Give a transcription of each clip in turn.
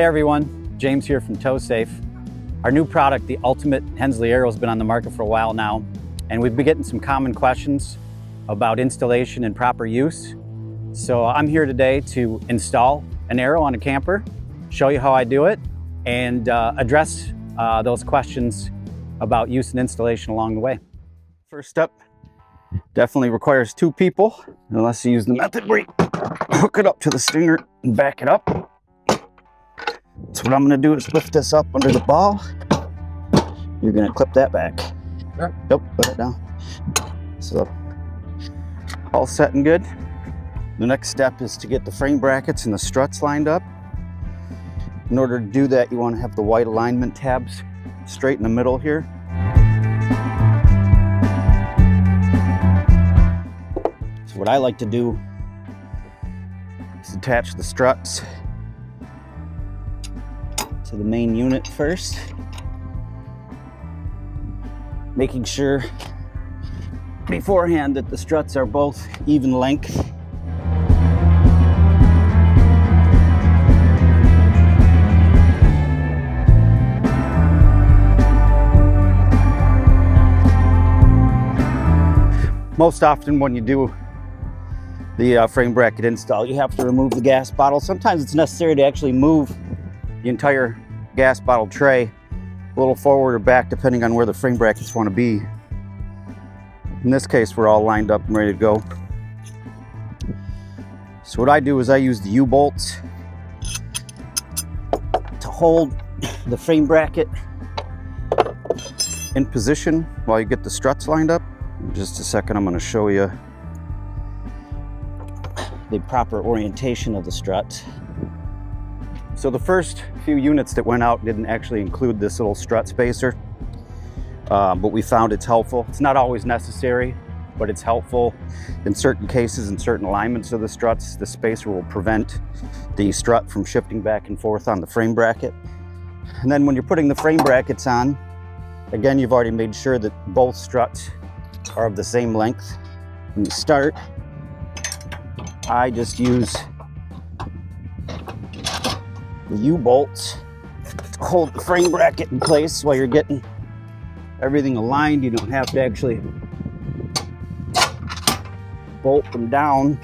Hey everyone, James here from Tow Safe. Our new product, the Ultimate Hensely Arrow, has been on the market for a while now, and we've been getting some common questions about installation and proper use. So I'm here today to install an arrow on a camper, show you how I do it, and address those questions about use and installation along the way. First step definitely requires two people, unless you use the method where you hook it up to the stinger and back it up. So what I'm gonna do is lift this up under the ball. You're gonna clip that back. Sure. Yep, put it down. So all set and good. The next step is to get the frame brackets and the struts lined up. In order to do that, you want to have the white alignment tabs straight in the middle here. So what I like to do is attach the struts to the main unit first, making sure beforehand that the struts are both even length. Most often when you do the frame bracket install, you have to remove the gas bottle. Sometimes it's necessary to actually move the entire gas bottle tray a little forward or back, depending on where the frame brackets want to be. In this case, we're all lined up and ready to go. So what I do is I use the Ubolts to hold the frame bracket in position while you get the struts lined up. In just a second, I'm going to show you the proper orientation of the struts. So the first few units that went out didn't actually include this little strut spacer, but we found it's helpful. It's not always necessary, but it's helpful in certain cases. In certain alignments of the struts, the spacer will prevent the strut from shifting back and forth on the frame bracket. And then when you're putting the frame brackets on, again, you've already made sure that both struts are of the same length. When you start, I just use the U-bolts to hold the frame bracket in place while you're getting everything aligned. You don't have to actually bolt them down.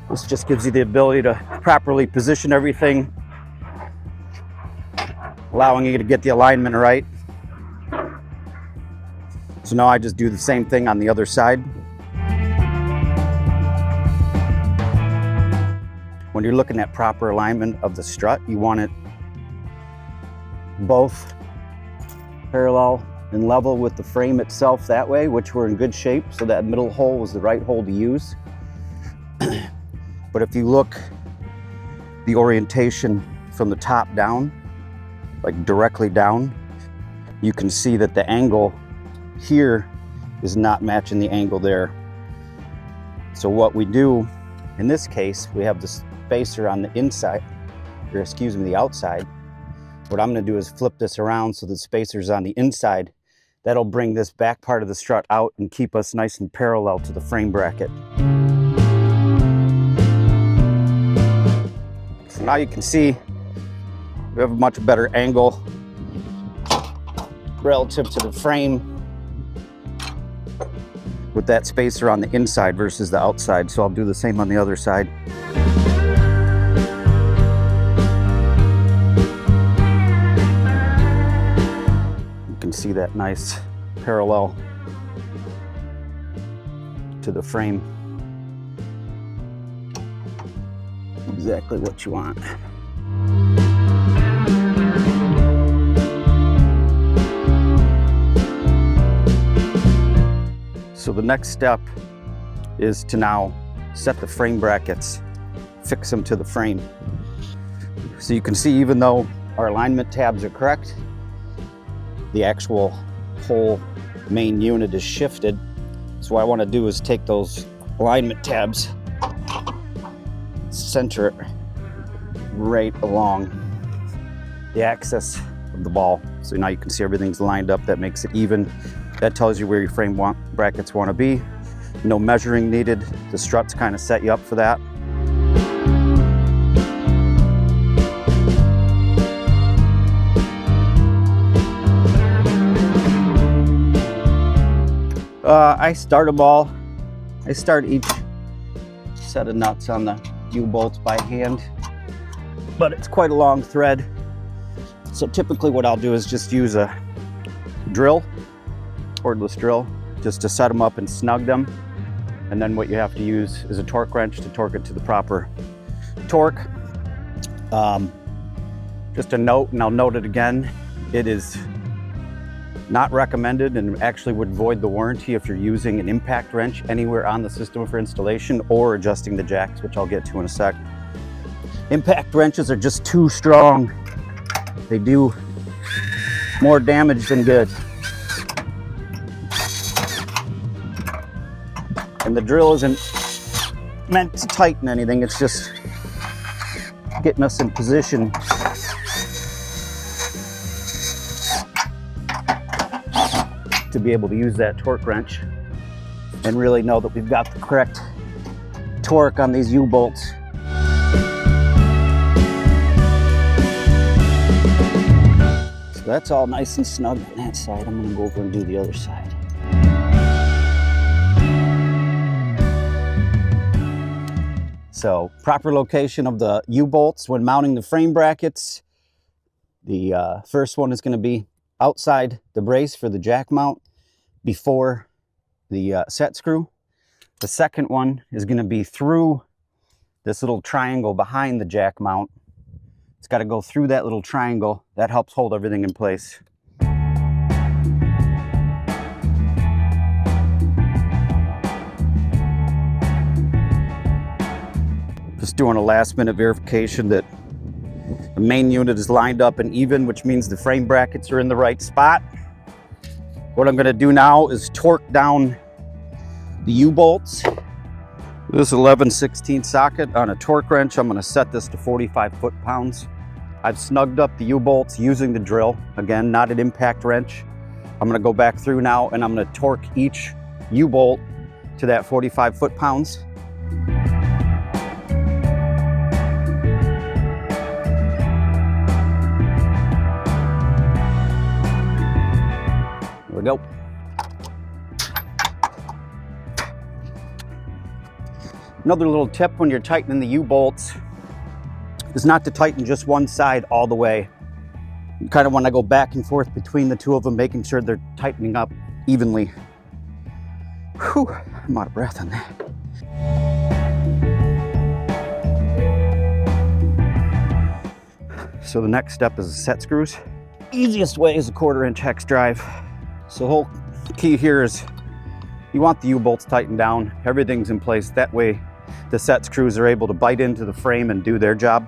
This just gives you the ability to properly position everything, allowing you to get the alignment right. So now I just do the same thing on the other side. When you're looking at proper alignment of the strut, you want it both parallel and level with the frame itself that way, which we're in good shape, so that middle hole is the right hole to use. But if you look the orientation from the top down, like directly down, you can see that the angle here is not matching the angle there. So what we do in this case, we have the spacer on the inside, or excuse me, the outside. What I'm going to do is flip this around so the spacer's on the inside. That'll bring this back part of the strut out and keep us nice and parallel to the frame bracket. So now you can see we have a much better angle relative to the frame with that spacer on the inside versus the outside. So I'll do the same on the other side. You can see that nice parallel to the frame. Exactly what you want. So the next step is to now set the frame brackets, fix them to the frame. So you can see, even though our alignment tabs are correct, the actual whole main unit is shifted. So what I want to do is take those alignment tabs, center it right along the axis of the ball. So now you can see everything's lined up. That makes it even. That tells you where your frame brackets want to be. No measuring needed. The struts kind of set you up for that. I start them all. I start each set of nuts on the U-bolts by hand, but it's quite a long thread. So typically what I'll do is just use a drill, cordless drill, just to set them up and snug them. And then what you have to use is a torque wrench to torque it to the proper torque. Just a note, and I'll note it again, it is not recommended and actually would void the warranty if you're using an impact wrench anywhere on the system for installation or adjusting the jacks, which I'll get to in a sec. Impact wrenches are just too strong. They do more damage than good. And the drill isn't meant to tighten anything, it's just getting us in position to be able to use that torque wrench and really know that we've got the correct torque on these U-bolts. So that's all nice and snug on that side. I'm gonna go over and do the other side. So proper location of the U-bolts when mounting the frame brackets. The first one is gonna be outside the brace for the jack mount before the set screw. The second one is going to be through this little triangle behind the jack mount. It's got to go through that little triangle. That helps hold everything in place. Just doing a last minute verification that the main unit is lined up and even, which means the frame brackets are in the right spot. What I'm going to do now is torque down the U-bolts. This 11/16 socket on a torque wrench. I'm going to set this to 45 foot-pounds. I've snugged up the U-bolts using the drill. Again, not an impact wrench. I'm going to go back through now and I'm going to torque each U-bolt to that 45 foot-pounds. Go. Another little tip when you're tightening the U-bolts is not to tighten just one side all the way. You kind of want to go back and forth between the two of them, making sure they're tightening up evenly. Whew, I'm out of breath on that. So the next step is the set screws. Easiest way is a 1/4" hex drive. So the whole key here is you want the U-bolts tightened down, everything's in place. That way the set screws are able to bite into the frame and do their job.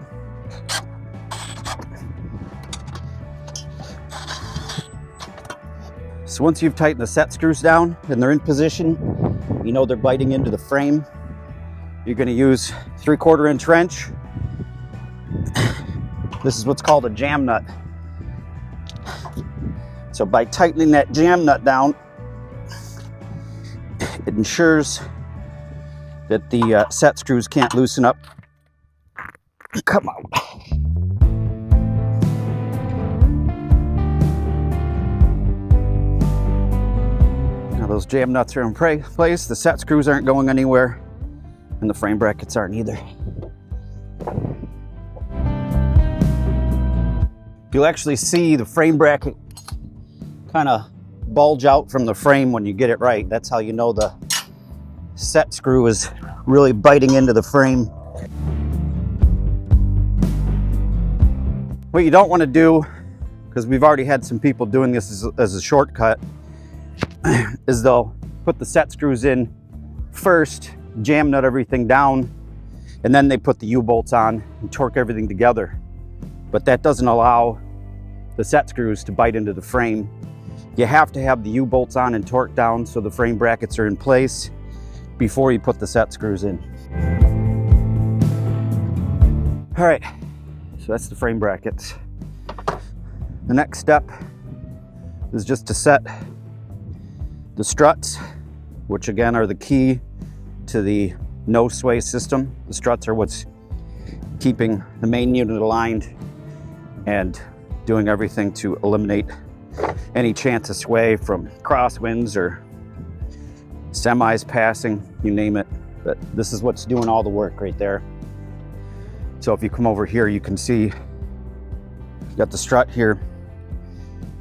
So once you've tightened the set screws down and they're in position, you know they're biting into the frame, you're going to use 3/4" wrench. This is what's called a jam nut. So by tightening that jam nut down, it ensures that the set screws can't loosen up. Come on. Now those jam nuts are in place, the set screws aren't going anywhere, and the frame brackets aren't either. You'll actually see the frame bracket kind of bulge out from the frame when you get it right. That's how you know the set screw is really biting into the frame. What you don't want to do, because we've already had some people doing this as a shortcut, is they'll put the set screws in first, jam nut everything down, and then they put the U-bolts on and torque everything together. But that doesn't allow the set screws to bite into the frame. You have to have the U-bolts on and torqued down so the frame brackets are in place before you put the set screws in. All right, so that's the frame brackets. The next step is just to set the struts, which again are the key to the no sway system. The struts are what's keeping the main unit aligned and doing everything to eliminate any chance of sway from crosswinds or semis passing, you name it. But this is what's doing all the work right there. So if you come over here, you can see you got the strut here.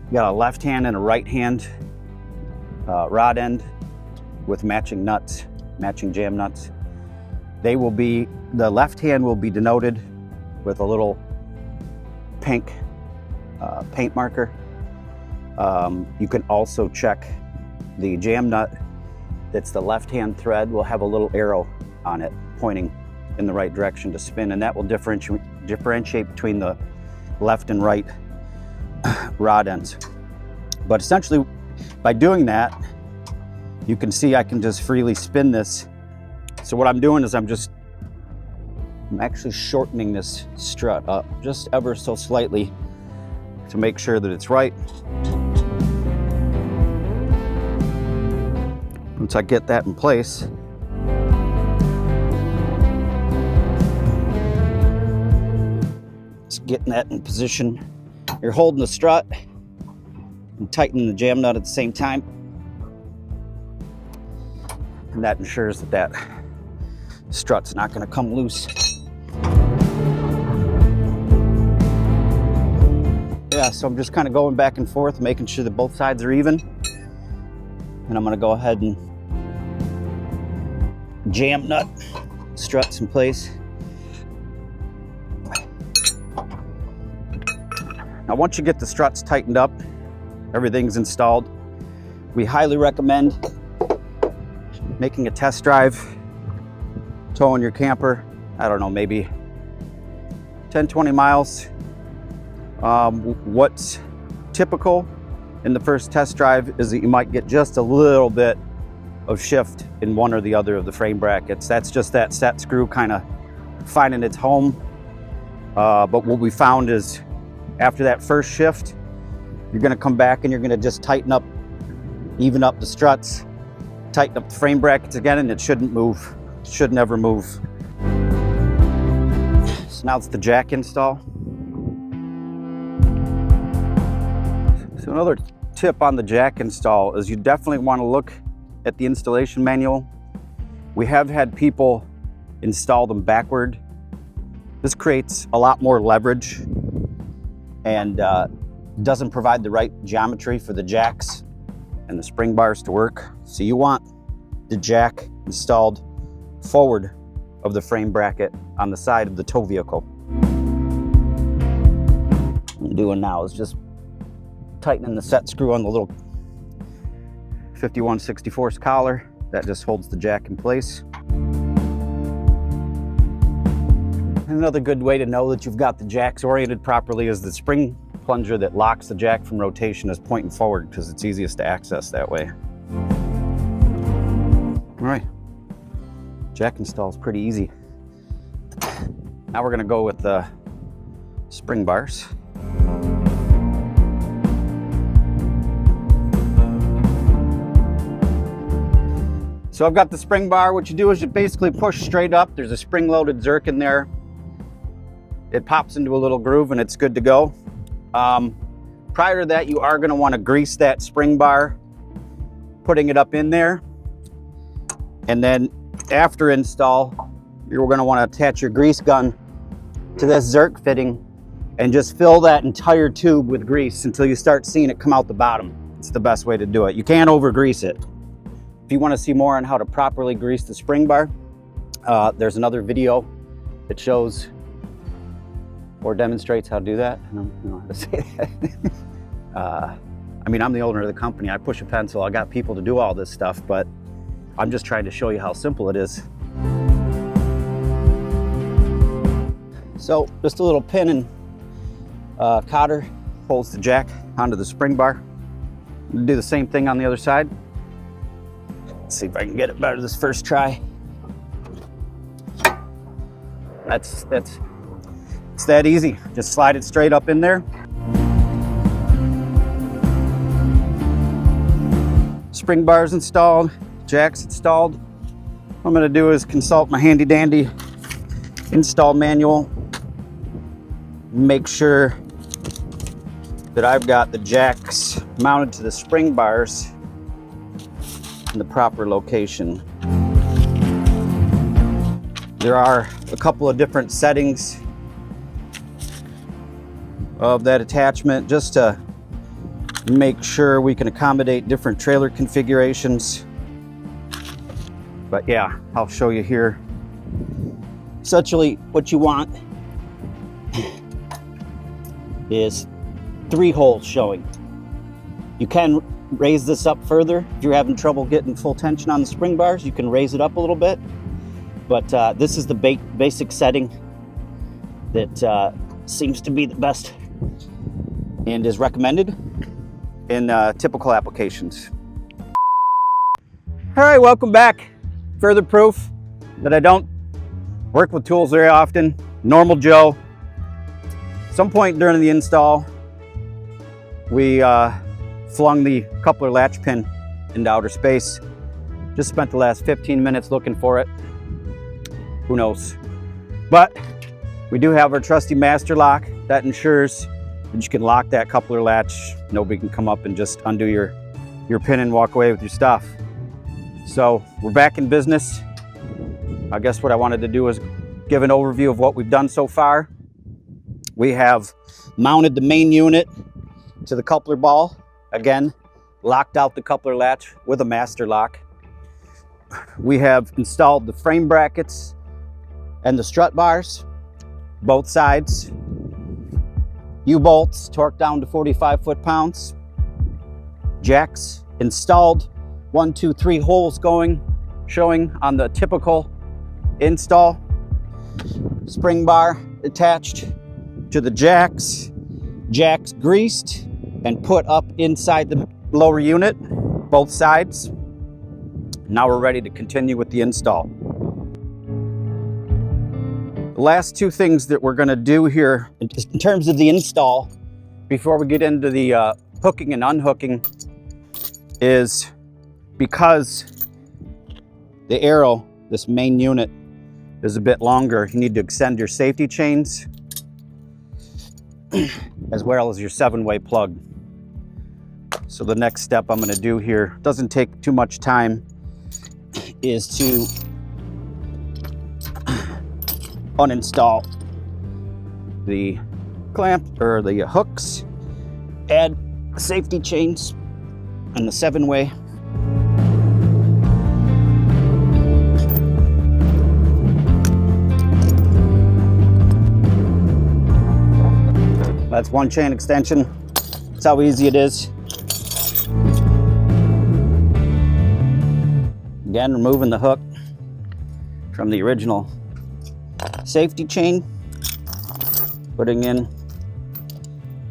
You got a left hand and a right hand rod end with matching nuts, matching jam nuts. They will be, the left hand will be denoted with a little pink paint marker. You can also check the jam nut that's the left hand thread will have a little arrow on it pointing in the right direction to spin, and that will differentiate between the left and right rod ends. But essentially, by doing that, you can see I can just freely spin this. So what I'm doing is I'm actually shortening this strut up just ever so slightly to make sure that it's right. Once I get that in place, just getting that in position. You're holding the strut and tightening the jam nut at the same time. And that ensures that that strut's not going to come loose. Yeah, so I'm just kind of going back and forth, making sure that both sides are even. And I'm going to go ahead and jam nut struts in place. Now once you get the struts tightened up, everything's installed, we highly recommend making a test drive, towing your camper, I don't know, maybe 10-20 miles. What's typical in the first test drive is that you might get just a little bit of shift in one or the other of the frame brackets. That's just that set screw kind of finding its home. But what we found is after that first shift, you're going to come back and you're going to just tighten up, even up the struts, tighten up the frame brackets again, and it shouldn't move. It should never move. So now it's the jack install. So another tip on the jack install is you definitely want to look at the installation manual. We have had people install them backward. This creates a lot more leverage and doesn't provide the right geometry for the jacks and the spring bars to work. So you want the jack installed forward of the frame bracket on the side of the tow vehicle. What I'm doing now is just tightening the set screw on the little 51/64 collar. That just holds the jack in place. Another good way to know that you've got the jacks oriented properly is the spring plunger that locks the jack from rotation is pointing forward because it's easiest to access that way. All right, jack install is pretty easy. Now we're going to go with the spring bars. So I've got the spring bar. What you do is you basically push straight up. There's a spring-loaded zerk in there. It pops into a little groove and it's good to go. Prior to that, you are going to want to grease that spring bar, putting it up in there. And then after install, you're going to want to attach your grease gun to this zerk fitting and just fill that entire tube with grease until you start seeing it come out the bottom. It's the best way to do it. You can't over grease it. If you want to see more on how to properly grease the spring bar, there's another video that shows or demonstrates how to do that. I don't know how to say that. I mean, I'm the owner of the company. I push a pencil. I got people to do all this stuff, but I'm just trying to show you how simple it is. So just a little pin and cotter holds the jack onto the spring bar. We'll do the same thing on the other side. Let's see if I can get it better this first try. It's that easy. Just slide it straight up in there. Spring bars installed, jacks installed. I'm gonna do is consult my handy dandy install manual. Make sure that I've got the jacks mounted to the spring bars in the proper location. There are a couple of different settings of that attachment just to make sure we can accommodate different trailer configurations. But yeah, I'll show you here. Essentially, what you want is 3 holes showing. You can raise this up further. If you're having trouble getting full tension on the spring bars, you can raise it up a little bit. But this is the basic setting that seems to be the best and is recommended in typical applications. All right, welcome back. Further proof that I don't work with tools very often. Normal Joe. Some point during the install, we flung the coupler latch pin into outer space. Just spent the last 15 minutes looking for it. Who knows? But we do have our trusty master lock that ensures that you can lock that coupler latch. Nobody can come up and just undo your pin and walk away with your stuff. So we're back in business. I guess what I wanted to do is give an overview of what we've done so far. We have mounted the main unit to the coupler ball. Again, locked out the coupler latch with a master lock. We have installed the frame brackets and the strut bars, both sides. U-bolts torqued down to 45 foot-pounds. Jacks installed, 1, 2, 3 holes showing on the typical install. Spring bar attached to the jacks. Jacks greased and put up inside the lower unit, both sides. Now we're ready to continue with the install. The last 2 things that we're going to do here in terms of the install before we get into the hooking and unhooking is, because the Arrow, this main unit, is a bit longer, you need to extend your safety chains as well as your 7-way plug. So the next step I'm going to do here, doesn't take too much time, is to uninstall the clamp or the hooks, add safety chains and the 7-way. That's 1 chain extension. That's how easy it is. Again, removing the hook from the original safety chain, putting in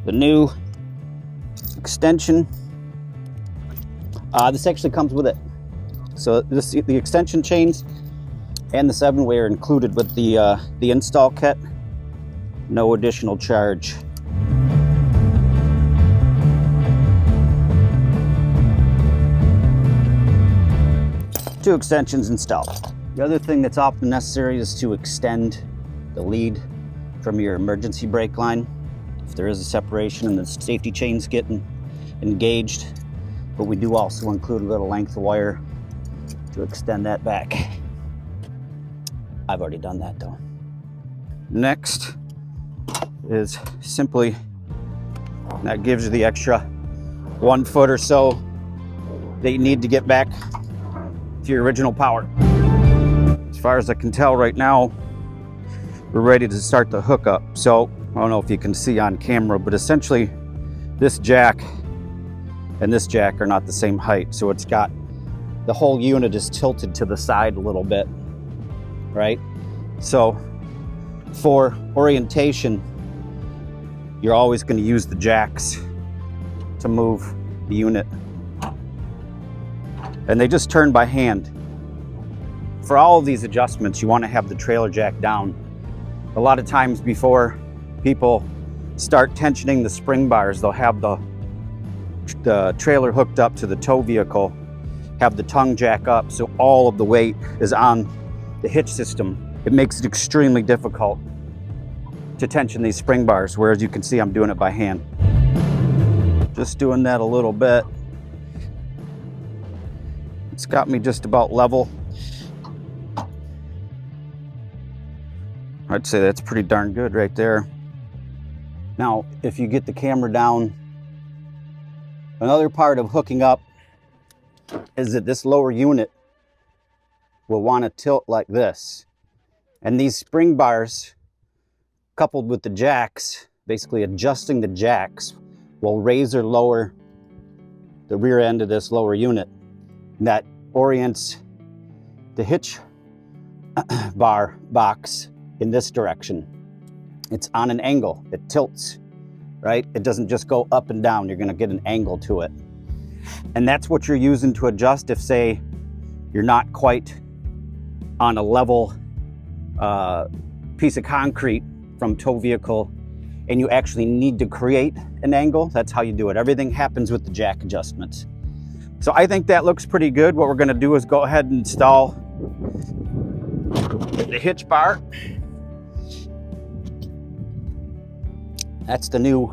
the new extension. This actually comes with it. So the extension chains and the 7-way are included with the install kit. No additional charge. Two extensions installed. The other thing that's often necessary is to extend the lead from your emergency brake line if there is a separation and the safety chain's getting engaged. But we do also include a little length of wire to extend that back. I've already done that though. Next is simply, that gives you the extra 1 foot or so that you need to get back to your original power. As far as I can tell right now, we're ready to start the hookup. So I don't know if you can see on camera, but essentially this jack and this jack are not the same height. So it's got, the whole unit is tilted to the side a little bit, right? So for orientation, you're always going to use the jacks to move the unit. And they just turn by hand. For all of these adjustments, you want to have the trailer jack down. A lot of times before people start tensioning the spring bars, they'll have the trailer hooked up to the tow vehicle have the tongue jack up, so all of the weight is on the hitch system. It makes it extremely difficult to tension these spring bars, whereas you can see I'm doing it by hand. Just doing that a little bit. It's got me just about level. I'd say that's pretty darn good right there. Now, if you get the camera down, another part of hooking up is that this lower unit will want to tilt like this. And these spring bars, coupled with the jacks, basically adjusting the jacks, will raise or lower the rear end of this lower unit. And that orients the hitch bar box in this direction. It's on an angle, it tilts, right? It doesn't just go up and down, you're gonna get an angle to it. And that's what you're using to adjust if, say, you're not quite on a level piece of concrete from tow vehicle and you actually need to create an angle. That's how you do it. Everything happens with the jack adjustments. So I think that looks pretty good. What we're gonna do is go ahead and install the hitch bar. That's the new,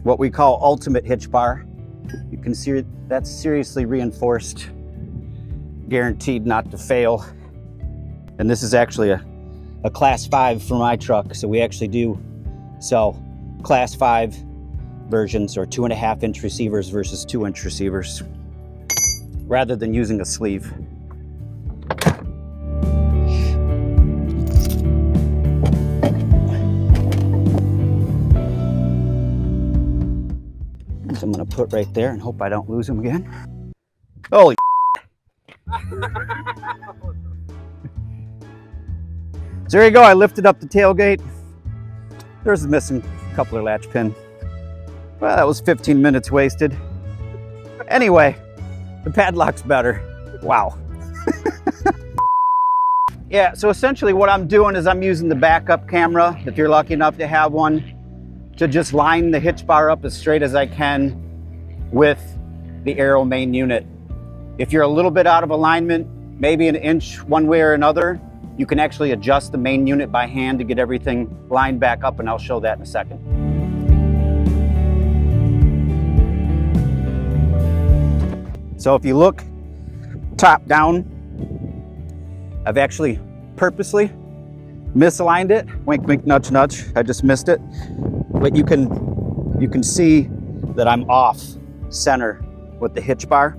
what we call ultimate hitch bar. You can see that's seriously reinforced, guaranteed not to fail. And this is actually a class 5 for my truck. So we actually do sell class 5 versions, or 2.5-inch receivers versus 2-inch receivers, rather than using a sleeve. So I'm gonna put right there and hope I don't lose him again. Holy So there you go, I lifted up the tailgate. There's a missing coupler latch pin. Well, that was 15 minutes wasted. Anyway, the padlock's better. Wow. Yeah, so essentially what I'm doing is I'm using the backup camera, if you're lucky enough to have one, to just line the hitch bar up as straight as I can with the Arrow main unit. If you're a little bit out of alignment, maybe an inch one way or another, you can actually adjust the main unit by hand to get everything lined back up, and I'll show that in a second. So if you look top down, I've actually purposely misaligned it. Wink, wink, nudge, nudge. I just missed it. But you can see that I'm off center with the hitch bar.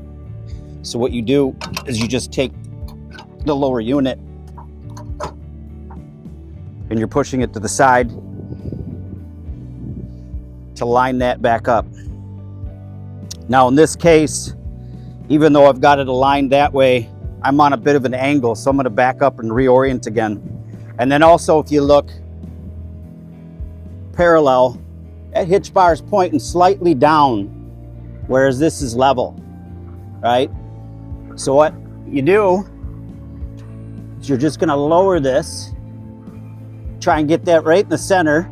So what you do is you just take the lower unit and you're pushing it to the side to line that back up. Now in this case, even though I've got it aligned that way, I'm on a bit of an angle, so I'm gonna back up and reorient again. And then also, if you look parallel, that hitch bar is pointing slightly down, whereas this is level, right? So what you do is you're just gonna lower this, try and get that right in the center,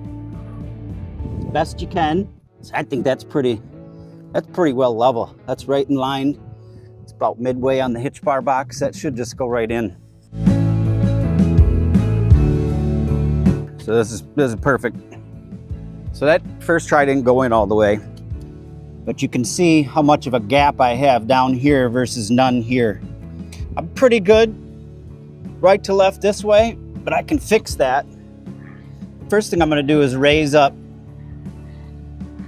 best you can. So I think that's pretty well level. That's right in line. It's about midway on the hitch bar box. That should just go right in. So this is perfect. So that first try didn't go in all the way, but you can see how much of a gap I have down here versus none here. I'm pretty good right to left this way, but I can fix that. First thing I'm gonna do is raise up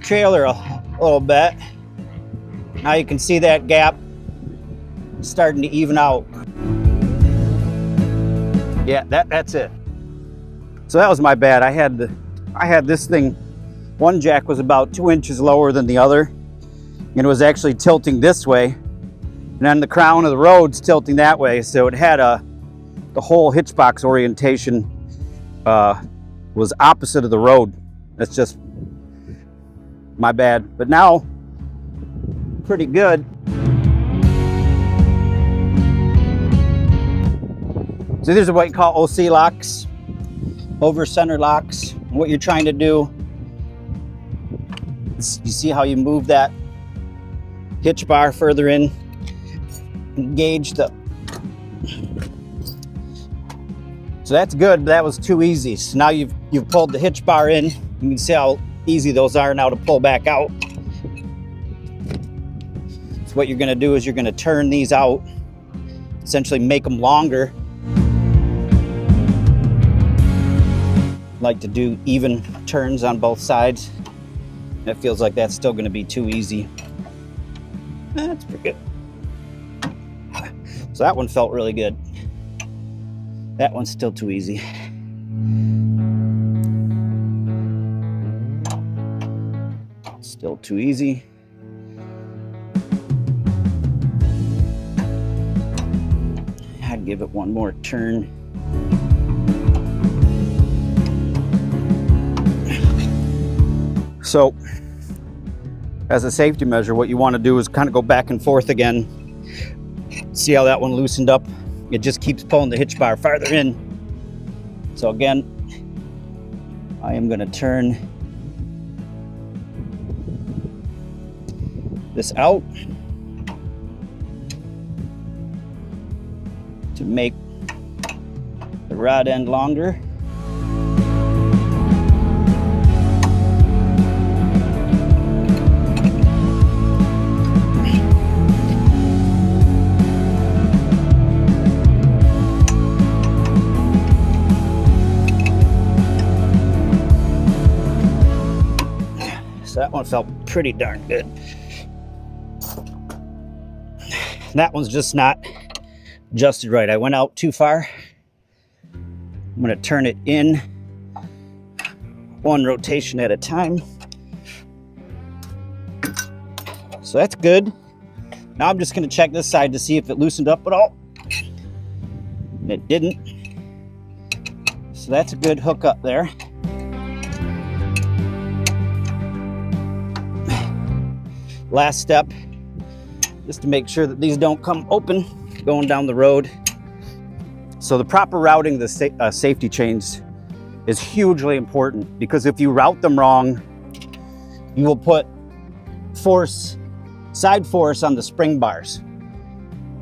trailer a little bit. Now you can see that gap starting to even out. Yeah, that's it. So that was my bad. I had this thing, one jack was about 2 inches lower than the other, and it was actually tilting this way, and then the crown of the road's tilting that way, so it had the whole hitch box orientation was opposite of the road. That's just my bad. But now, pretty good. So these are what you call OC locks, over center locks. What you're trying to do is, you see how you move that hitch bar further in, engage the... So that's good. That was too easy. So now you've pulled the hitch bar in. You can see how easy those are now to pull back out. So what you're going to do is you're going to turn these out, essentially make them longer. Like to do even turns on both sides. It feels like that's still going to be too easy. That's pretty good. So that one felt really good. That one's still too easy. Still too easy. I'd give it one more turn. So, as a safety measure, what you want to do is kind of go back and forth again. See how that one loosened up? It just keeps pulling the hitch bar farther in. So again, I am going to turn this out to make the rod end longer. That one felt pretty darn good. That one's just not adjusted right. I went out too far. I'm going to turn it in one rotation at a time. So that's good. Now I'm just going to check this side to see if it loosened up at all. And it didn't. So that's a good hook up there. Last step, just to make sure that these don't come open going down the road. So the proper routing of the safety chains is hugely important, because if you route them wrong, you will put side force on the spring bars.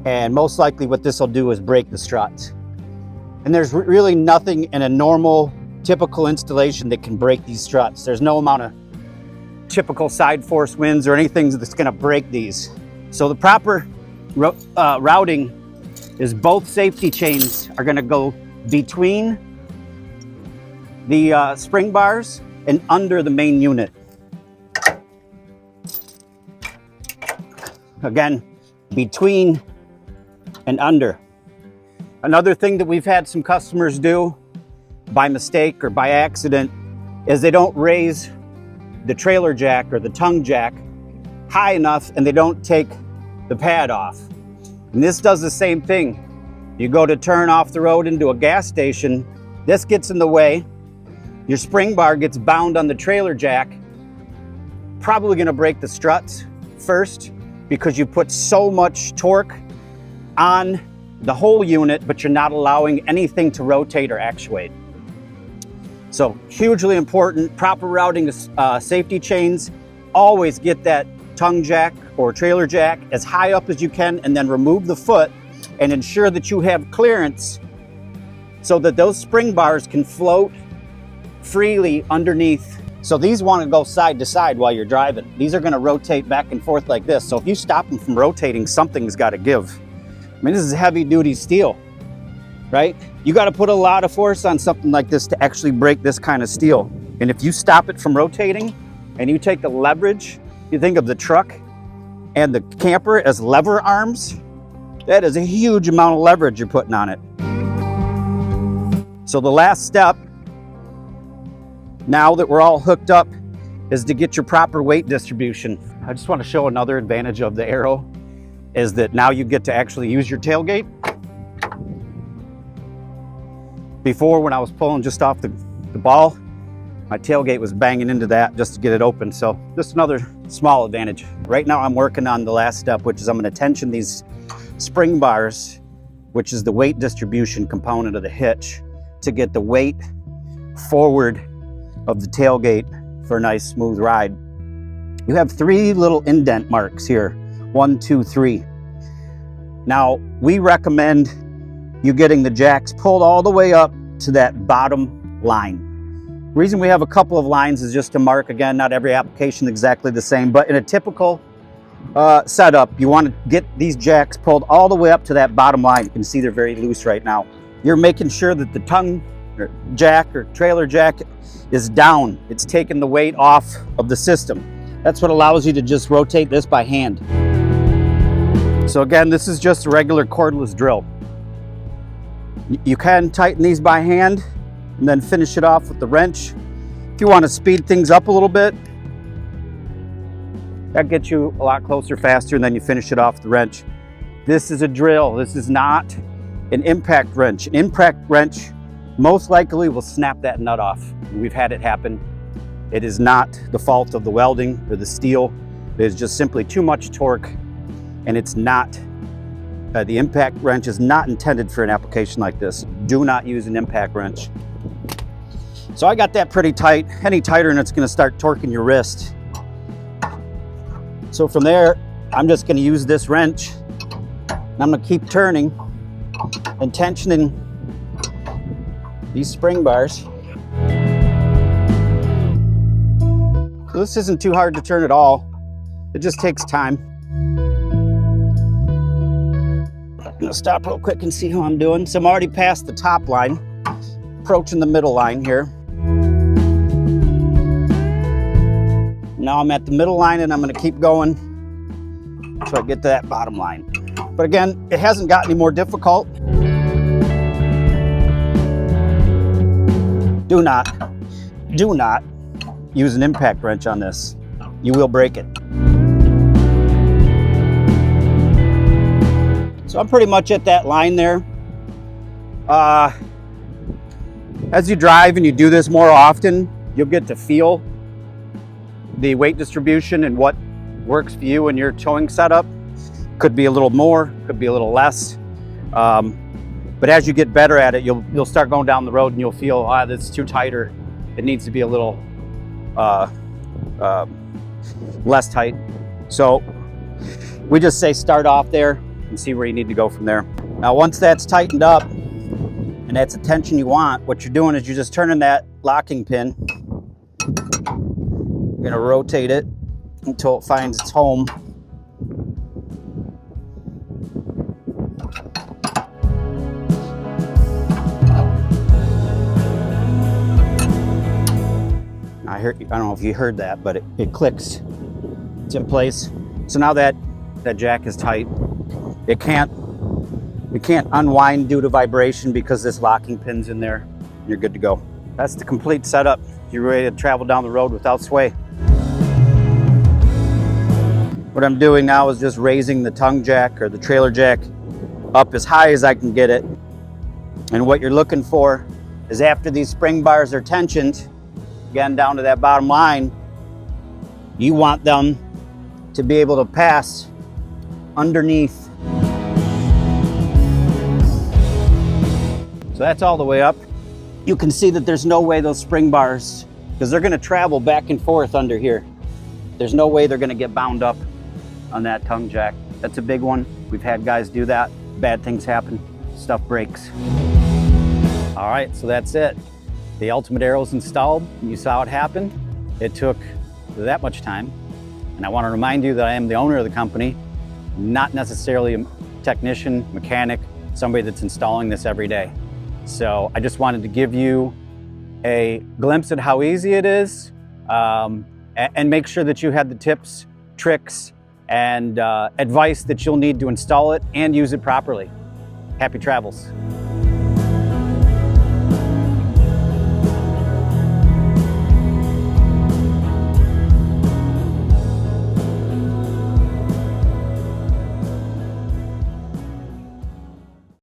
And most likely what this will do is break the struts. And there's really nothing in a normal, typical installation that can break these struts. There's no amount of typical side force winds or anything that's going to break these. So the proper routing is both safety chains are going to go between the spring bars and under the main unit. Again, between and under. Another thing that we've had some customers do by mistake or by accident is they don't raise the trailer jack or the tongue jack high enough, and they don't take the pad off. And this does the same thing. You go to turn off the road into a gas station, this gets in the way, your spring bar gets bound on the trailer jack, probably going to break the struts first, because you put so much torque on the whole unit, but you're not allowing anything to rotate or actuate. So hugely important, proper routing of safety chains. Always get that tongue jack or trailer jack as high up as you can, and then remove the foot and ensure that you have clearance so that those spring bars can float freely underneath. So these want to go side to side while you're driving. These are going to rotate back and forth like this. So if you stop them from rotating, something's got to give. I mean, this is heavy duty steel, right? You got to put a lot of force on something like this to actually break this kind of steel. And if you stop it from rotating and you take the leverage, you think of the truck and the camper as lever arms, that is a huge amount of leverage you're putting on it. So the last step, now that we're all hooked up, is to get your proper weight distribution. I just want to show another advantage of the Arrow is that now you get to actually use your tailgate. Before, when I was pulling just off the ball, my tailgate was banging into that just to get it open. So just another small advantage. Right now I'm working on the last step, which is I'm going to tension these spring bars, which is the weight distribution component of the hitch, to get the weight forward of the tailgate for a nice smooth ride. You have 3 little indent marks here, 1, 2, 3. Now, we recommend you getting the jacks pulled all the way up to that bottom line. The reason we have a couple of lines is just to mark, again, not every application exactly the same, but in a typical setup, you want to get these jacks pulled all the way up to that bottom line. You can see they're very loose right now. You're making sure that the tongue jack or trailer jack is down. It's taking the weight off of the system. That's what allows you to just rotate this by hand. So again, this is just a regular cordless drill. You can tighten these by hand and then finish it off with the wrench. If you want to speed things up a little bit, that gets you a lot closer faster, and then you finish it off with the wrench. This is a drill. This is not an impact wrench. An impact wrench most likely will snap that nut off. We've had it happen. It is not the fault of the welding or the steel. It is just simply too much torque, and it's not, the impact wrench is not intended for an application like this. Do not use an impact wrench. So I got that pretty tight. Any tighter and it's gonna start torquing your wrist. So from there, I'm just gonna use this wrench, and I'm gonna keep turning and tensioning these spring bars. So this isn't too hard to turn at all. It just takes time. I'm gonna stop real quick and see how I'm doing. So I'm already past the top line, approaching the middle line here. Now I'm at the middle line, and I'm gonna keep going so I get to that bottom line. But again, it hasn't got any more difficult. Do not use an impact wrench on this. You will break it. So I'm pretty much at that line there. As you drive and you do this more often, you'll get to feel the weight distribution and what works for you in your towing setup. Could be a little more, could be a little less. But as you get better at it, you'll start going down the road and you'll feel, this is too tight, or it needs to be a little less tight. So we just say start off there and see where you need to go from there. Now, once that's tightened up and that's the tension you want, what you're doing is you're just turning that locking pin. You're gonna rotate it until it finds its home. I don't know if you heard that, but it clicks. It's in place. So now that jack is tight, it can't unwind due to vibration because this locking pin's in there. You're good to go. That's the complete setup. You're ready to travel down the road without sway. What I'm doing now is just raising the tongue jack or the trailer jack up as high as I can get it. And what you're looking for is, after these spring bars are tensioned, again down to that bottom line, you want them to be able to pass underneath. So that's all the way up. You can see that there's no way those spring bars, because they're gonna travel back and forth under here. There's no way they're gonna get bound up on that tongue jack. That's a big one. We've had guys do that. Bad things happen, stuff breaks. All right, so that's it. The ultimate arrow's installed. You saw it happen. It took that much time. And I want to remind you that I am the owner of the company, not necessarily a technician, mechanic, somebody that's installing this every day. So I just wanted to give you a glimpse at how easy it is, and make sure that you had the tips, tricks, and advice that you'll need to install it and use it properly. Happy travels.